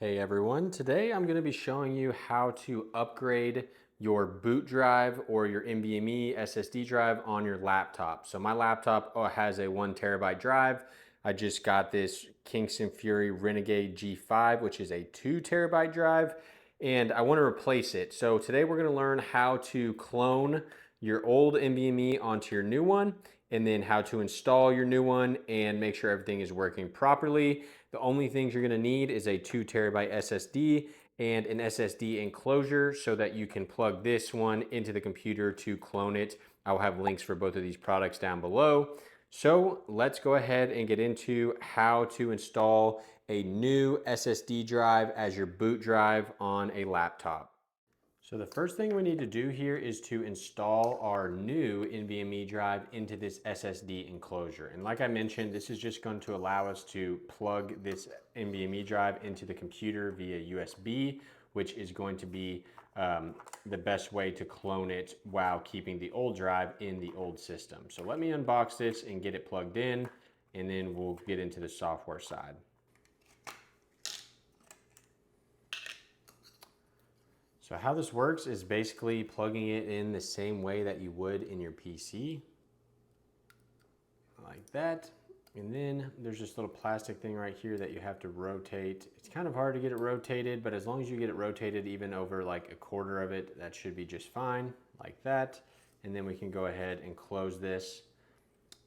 Hey everyone, today I'm going to be showing you how to upgrade your boot drive or your NVMe SSD drive on your laptop. So my laptop has a 1 TB drive. I just got this Kingston Fury Renegade G5, which is a 2 TB drive, and I want to replace it. So today we're going to learn how to clone your old NVMe onto your new one, and then how to install your new one and make sure everything is working properly. The only things you're gonna need is a 2 TB SSD and an SSD enclosure so that you can plug this one into the computer to clone it. I'll have links for both of these products down below. So let's go ahead and get into how to install a new SSD drive as your boot drive on a laptop. So the first thing we need to do here is to install our new NVMe drive into this SSD enclosure. And like I mentioned, this is just going to allow us to plug this NVMe drive into the computer via USB, which is going to be the best way to clone it while keeping the old drive in the old system. So let me unbox this and get it plugged in, and then we'll get into the software side. So how this works is basically plugging it in the same way that you would in your PC, like that. And then there's this little plastic thing right here that you have to rotate. It's kind of hard to get it rotated, but as long as you get it rotated even over like a quarter of it, that should be just fine, like that. And then we can go ahead and close this,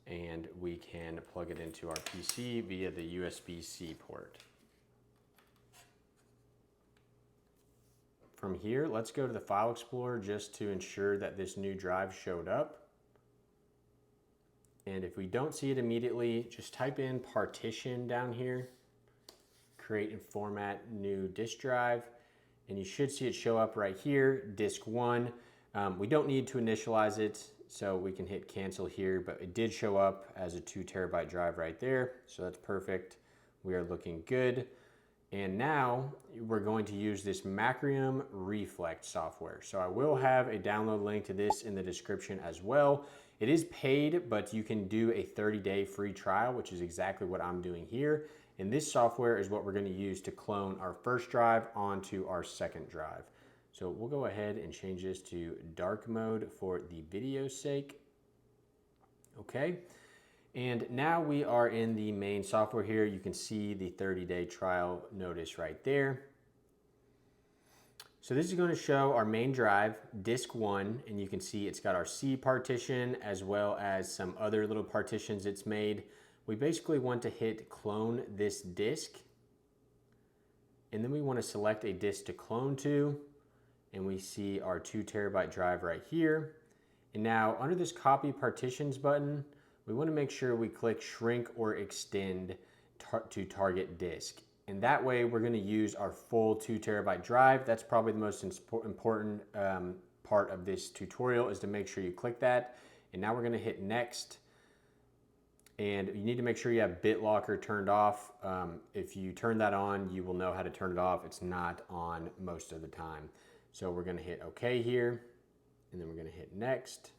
and we can plug it into our PC via the USB-C port. From here, let's go to the File Explorer just to ensure that this new drive showed up. And if we don't see it immediately, just type in partition down here, create and format new disk drive, and you should see it show up right here, disk 1. We don't need to initialize it, so we can hit cancel here, but it did show up as a 2 TB drive right there, so that's perfect. We are looking good. And now we're going to use this Macrium Reflect software. So I will have a download link to this in the description as well. It is paid, but you can do a 30-day free trial, which is exactly what I'm doing here. And this software is what we're going to use to clone our first drive onto our second drive. So we'll go ahead and change this to dark mode for the video's sake. Okay. And now we are in the main software here. You can see the 30-day trial notice right there. So this is going to show our main drive, disk 1, and you can see it's got our C partition as well as some other little partitions it's made. We basically want to hit clone this disk, and then we want to select a disk to clone to, and we see our 2 TB drive right here. And now under this copy partitions button, we want to make sure we click shrink or extend to target disk. And that way we're going to use our full 2 TB drive. That's probably the most important part of this tutorial, is to make sure you click that. And now we're going to hit next. And you need to make sure you have BitLocker turned off. If you turn that on, you will know how to turn it off. It's not on most of the time. So we're going to hit OK here. And then we're going to hit next,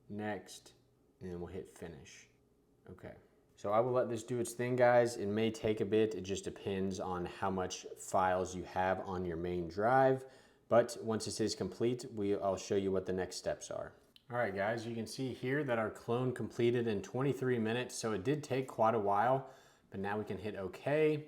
next, and then we'll hit finish. Okay, so I will let this do its thing, guys. It may take a bit. It just depends on how much files you have on your main drive. But once this is complete, I'll show you what the next steps are. All right, guys, you can see here that our clone completed in 23 minutes. So it did take quite a while, but now we can hit OK. And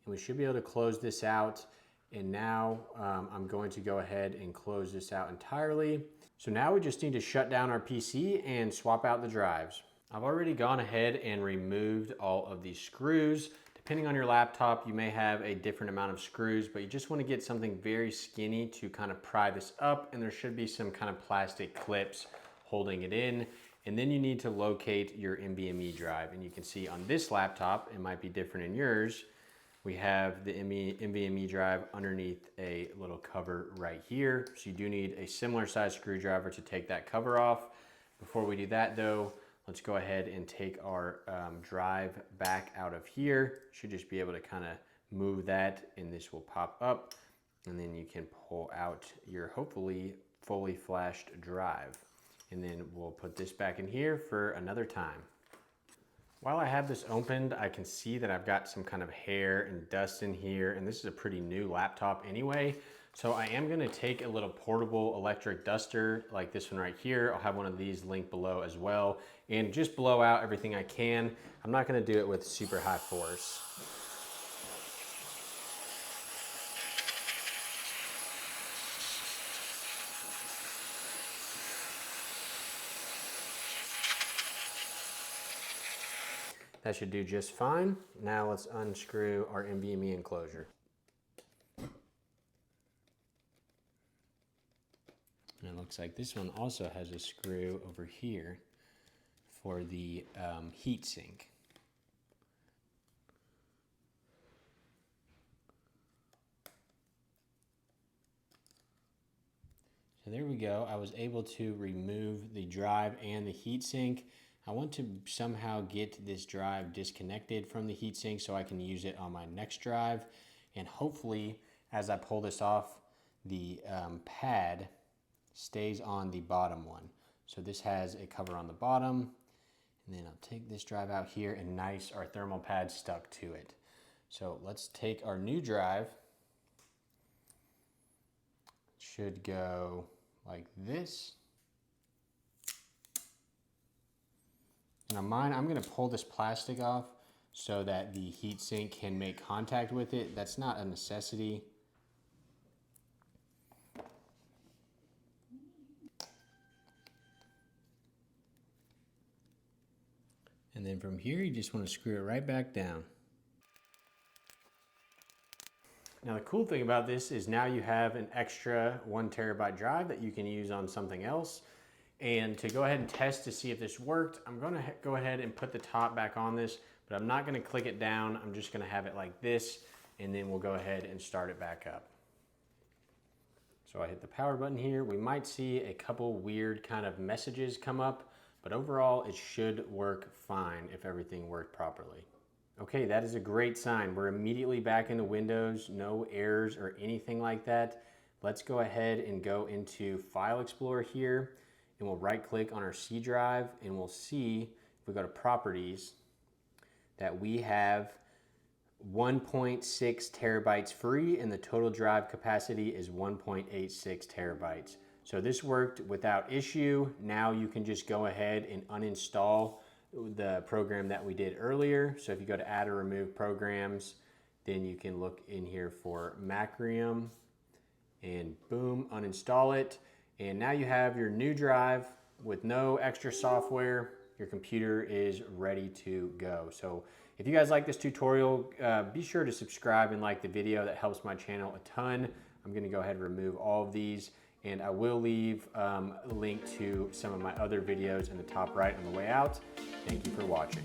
we should be able to close this out. And now I'm going to go ahead and close this out entirely. So now we just need to shut down our PC and swap out the drives. I've already gone ahead and removed all of these screws. Depending on your laptop, you may have a different amount of screws, but you just want to get something very skinny to kind of pry this up, and there should be some kind of plastic clips holding it in. And then you need to locate your NVMe drive. And you can see on this laptop, it might be different in yours, we have the NVMe drive underneath a little cover right here. So you do need a similar size screwdriver to take that cover off. Before we do that though, let's go ahead and take our drive back out of here. Should just be able to kind of move that, and this will pop up. And then you can pull out your hopefully fully flashed drive. And then we'll put this back in here for another time. While I have this opened, I can see that I've got some kind of hair and dust in here, and this is a pretty new laptop anyway. So I am gonna take a little portable electric duster like this one right here. I'll have one of these linked below as well, and just blow out everything I can. I'm not gonna do it with super high force. That should do just fine. Now let's unscrew our NVMe enclosure. And it looks like this one also has a screw over here for the heat sink. So there we go. I was able to remove the drive and the heat sink. I want to somehow get this drive disconnected from the heatsink so I can use it on my next drive. And hopefully, as I pull this off, the pad stays on the bottom one. So this has a cover on the bottom. And then I'll take this drive out here, and nice, our thermal pad stuck to it. So let's take our new drive. It should go like this. Now mine, I'm gonna pull this plastic off so that the heatsink can make contact with it. That's not a necessity. And then from here, you just wanna screw it right back down. Now the cool thing about this is now you have an extra 1 terabyte drive that you can use on something else. And to go ahead and test to see if this worked, I'm gonna go ahead and put the top back on this, but I'm not gonna click it down. I'm just gonna have it like this, and then we'll go ahead and start it back up. So I hit the power button here. We might see a couple weird kind of messages come up, but overall it should work fine if everything worked properly. Okay, that is a great sign. We're immediately back into Windows, no errors or anything like that. Let's go ahead and go into File Explorer here, and we'll right click on our C drive, and we'll see, if we go to Properties, that we have 1.6 terabytes free, and the total drive capacity is 1.86 terabytes. So this worked without issue. Now you can just go ahead and uninstall the program that we did earlier. So if you go to Add or Remove Programs, then you can look in here for Macrium, and boom, uninstall it. And now you have your new drive with no extra software. Your computer is ready to go. So if you guys like this tutorial, be sure to subscribe and like the video. That helps my channel a ton. I'm gonna go ahead and remove all of these, and I will leave a link to some of my other videos in the top right on the way out. Thank you for watching.